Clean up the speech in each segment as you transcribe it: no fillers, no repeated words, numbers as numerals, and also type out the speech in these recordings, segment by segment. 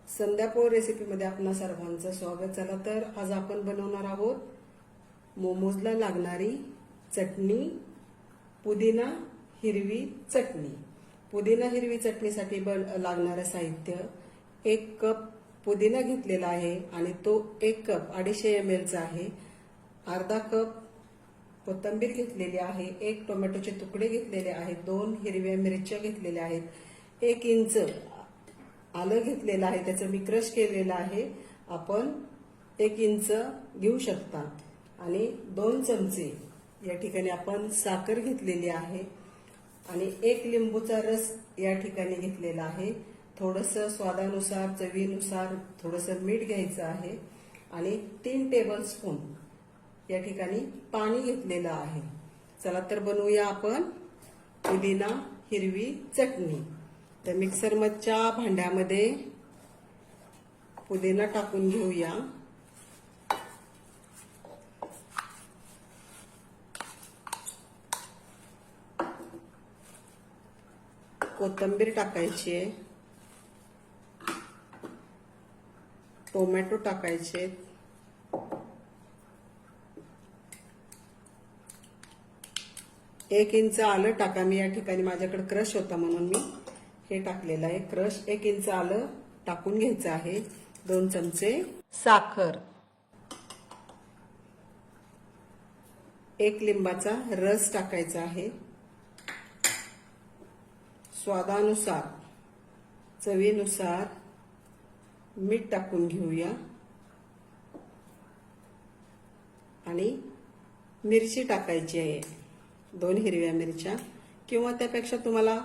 संध्यापोळ रेसिपीमध्ये आपणा सर्वांचं स्वागत. चला तर आज आपण बनवणार आहोत मोमोजला लागणारी चटणी, पुदिना हिरवी चटणी. पुदिना हिरवी चटणीसाठी लागणारं साहित्य: 1 कप पुदिना घेतलेला आहे आणि तो 1 कप 250 ml चा आहे. अर्धा कप कोथिंबीर घेतलेली आहे. 1 टोमॅटोचे तुकडे घेतलेले आहेत. 2 हिरव्या मिरच्या घेतलेल्या आहेत. 1 इंच आलं घेतलेलं आहे, त्याचं मी क्रश केलेलं आहे. आपण 1 इंच घेऊ शकता. आणि 2 चमचे या ठिकाणी आपण साखर घेतलेली आहे आणि 1 लिंबूचा रस या ठिकाणी घेतलेला आहे. थोडंसं स्वादानुसार, चवीनुसार थोडंसं मीठ घ्यायचं आहे आणि 3 टेबलस्पून या ठिकाणी पाणी घेतलेलं आहे. चला तर बनवूया आपण पुदिना हिरवी चटणी. तर मिक्सरच्या भांड्यामध्ये पुदिना टाकून घेऊया. कोथिंबीर टाकायची आहे. टोमॅटो टाकायचे. 1 इंच आलं टाका. मी या ठिकाणी माझ्याकडे क्रश होता म्हणून मी हे टाकलेलं आहे. क्रश 1 इंच आलं टाकून घ्यायचं आहे. 2 चमचे साखर, 1 लिंबाचा रस टाकायचा आहे. स्वादानुसार, चवीनुसार मीठ टाकून घेऊया आणि मिरची टाकायची आहे. 2 हिरव्या मिरच्या, किंवा त्यापेक्षा तुम्हाला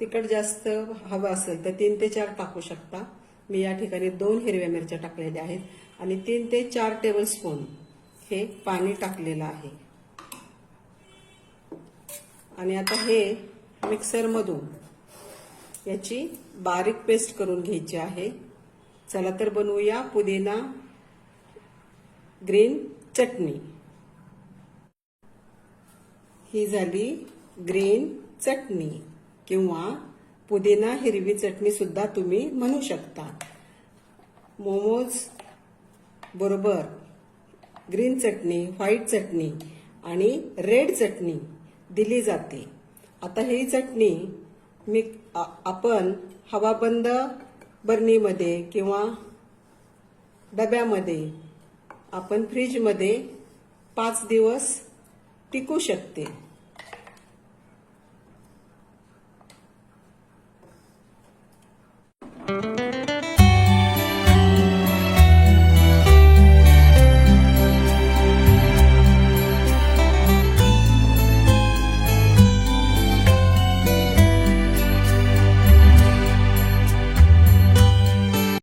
तिखट जास्त हवं असेल तर 3 ते 4 टाकू शकता. मी या ठिकाणी 2 हिरव्या मिरच्या टाकलेल्या आहेत आणि 3 ते 4 टेबलस्पून हे पाणी टाकलेलं आहे. आणि आता हे मिक्सरमधून याची बारीक पेस्ट करून घ्यायची आहे. चला तर बनवूया पुदिना ग्रीन चटणी. ही झाली ग्रीन चटणी किंवा पुदिना हिरवी चटणी सुद्धा तुम्ही म्हणू शकता. मोमोज बरोबर ग्रीन चटणी, व्हाईट चटणी आणि रेड चटणी दिली जाते. आता ही चटणी आपण हवाबंद बरणीमध्ये किंवा डब्यामध्ये आपण फ्रीजमध्ये 5 दिवस टिकू शकते.